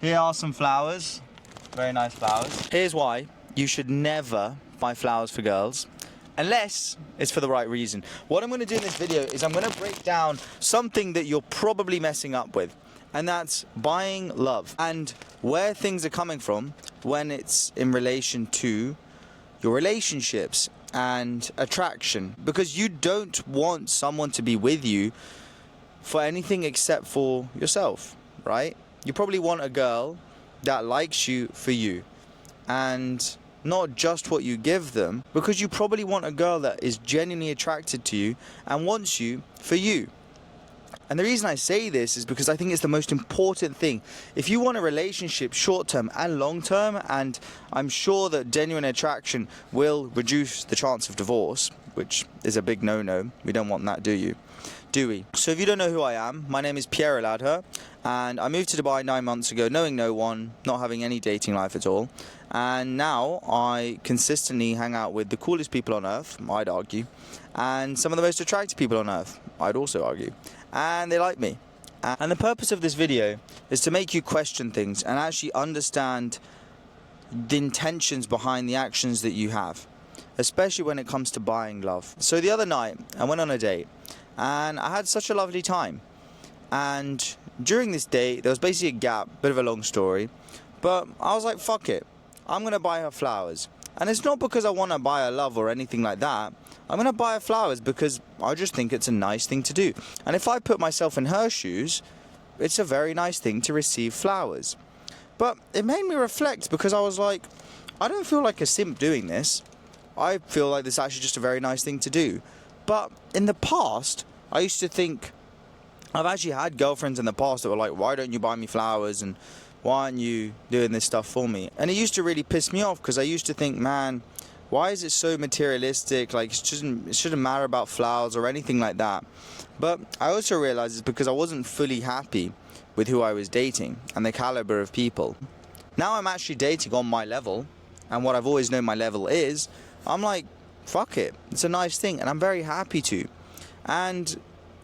Here are some flowers. Very nice flowers. Here's why you should never buy flowers for girls unless it's for the right reason. What I'm going to do in this video is I'm going to break down something that you're probably messing up with, and that's buying love and where things are coming from when it's in relation to your relationships and attraction, because you don't want someone to be with you for anything except for yourself, right? You probably want a girl that likes you for you and not just what you give them, because you probably want a girl that is genuinely attracted to you and wants you for you. And the reason I say this is because I think it's the most important thing. If you want a relationship short term and long term, and I'm sure that genuine attraction will reduce the chance of divorce, which is a big no-no. We don't want that, do you? Do we? So if you don't know who I am, my name is Pierre Eladher, and I moved to Dubai 9 months ago, knowing no one, not having any dating life at all. And now I consistently hang out with the coolest people on earth, I'd argue, and some of the most attractive people on earth, I'd also argue. And they like me. And the purpose of this video is to make you question things and actually understand the intentions behind the actions that you have, especially when it comes to buying love. So the other night I went on a date and I had such a lovely time, and during this date there was basically a gap, bit of a long story, but I was like, fuck it, I'm gonna buy her flowers. And it's not because I want to buy her love or anything like that. I'm going to buy her flowers because I just think it's a nice thing to do. And if I put myself in her shoes, it's a very nice thing to receive flowers. But it made me reflect, because I was like, I don't feel like a simp doing this. I feel like this is actually just a very nice thing to do. But in the past, I used to think, I've actually had girlfriends in the past that were like, why don't you buy me flowers, and why aren't you doing this stuff for me? And it used to really piss me off, because I used to think, man, why is it so materialistic? Like, it shouldn't matter about flowers or anything like that. But I also realized it's because I wasn't fully happy with who I was dating and the caliber of people. Now I'm actually dating on my level, and what I've always known my level is, I'm like, fuck it, it's a nice thing, and I'm very happy to. And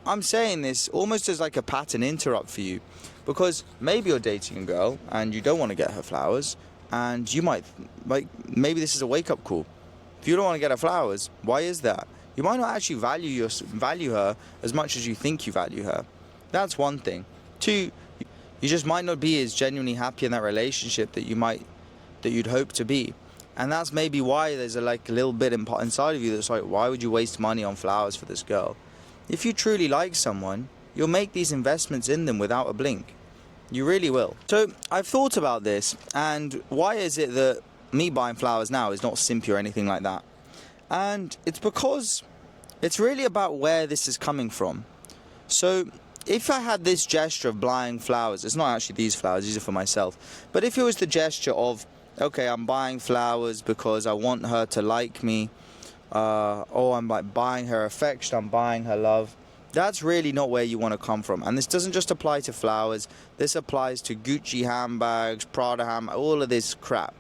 I'm saying this almost as like a pattern interrupt for you, because maybe you're dating a girl and you don't want to get her flowers, and you might, like, maybe this is a wake-up call. If you don't want to get her flowers, why is that? You might not actually value her as much as you think you value her. That's one thing. Two, you just might not be as genuinely happy in that relationship that you'd hope to be. And that's maybe why there's a little bit inside of you that's like, why would you waste money on flowers for this girl? If you truly like someone, you'll make these investments in them without a blink. You really will. So I've thought about this, and why is it that me buying flowers now is not simpy or anything like that? And it's because it's really about where this is coming from. So if I had this gesture of buying flowers, it's not actually these flowers, these are for myself, but if it was the gesture of, okay, I'm buying flowers because I want her to like me, or I'm like buying her affection, I'm buying her love, that's really not where you want to come from. And this doesn't just apply to flowers, this applies to Gucci handbags, Prada handbags, all of this crap.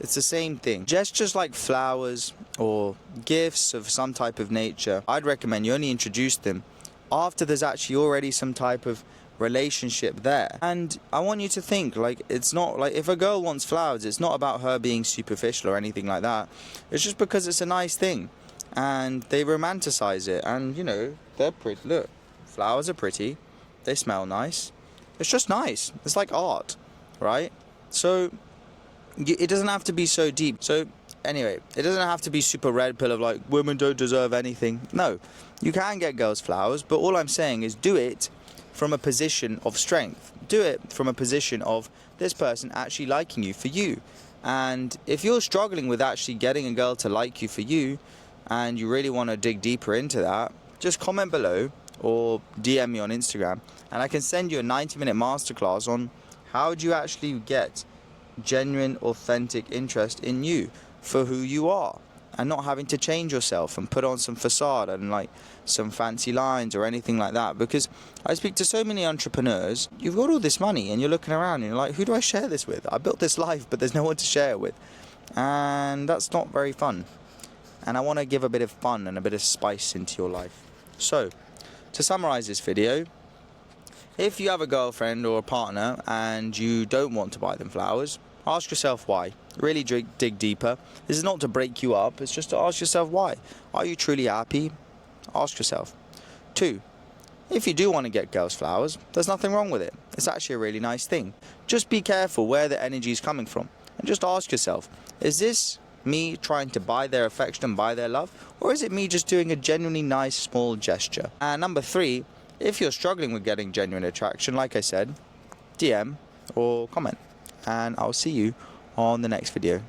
It's the same thing. Gestures like flowers or gifts of some type of nature, I'd recommend you only introduce them after there's actually already some type of relationship there. And I want you to think, like, it's not like, if a girl wants flowers, it's not about her being superficial or anything like that. It's just because it's a nice thing, and they romanticize it, and you know, they're pretty. Look, flowers are pretty, they smell nice, it's just nice, it's like art, right? So it doesn't have to be so deep. So anyway, it doesn't have to be super red pill of like, women don't deserve anything. No, you can get girls flowers, but all I'm saying is do it from a position of strength. Do it from a position of this person actually liking you for you. And if you're struggling with actually getting a girl to like you for you, and you really want to dig deeper into that, just comment below or DM me on Instagram, and I can send you a 90-minute masterclass on how do you actually get genuine, authentic interest in you for who you are, and not having to change yourself and put on some facade and like some fancy lines or anything like that. Because I speak to so many entrepreneurs, you've got all this money and you're looking around and you're like, who do I share this with? I built this life, but there's no one to share it with, and that's not very fun. And I want to give a bit of fun and a bit of spice into your life. So to summarize this video, If you have a girlfriend or a partner and you don't want to buy them flowers, ask yourself why. Really dig deeper. This is not to break you up, it's just to ask yourself why. Are you truly happy? Ask yourself. 2, if you do want to get girls flowers, there's nothing wrong with it. It's actually a really nice thing. Just be careful where the energy is coming from. And just ask yourself, is this me trying to buy their affection and buy their love? Or is it me just doing a genuinely nice small gesture? And number 3, if you're struggling with getting genuine attraction, like I said, DM or comment. And I'll see you on the next video.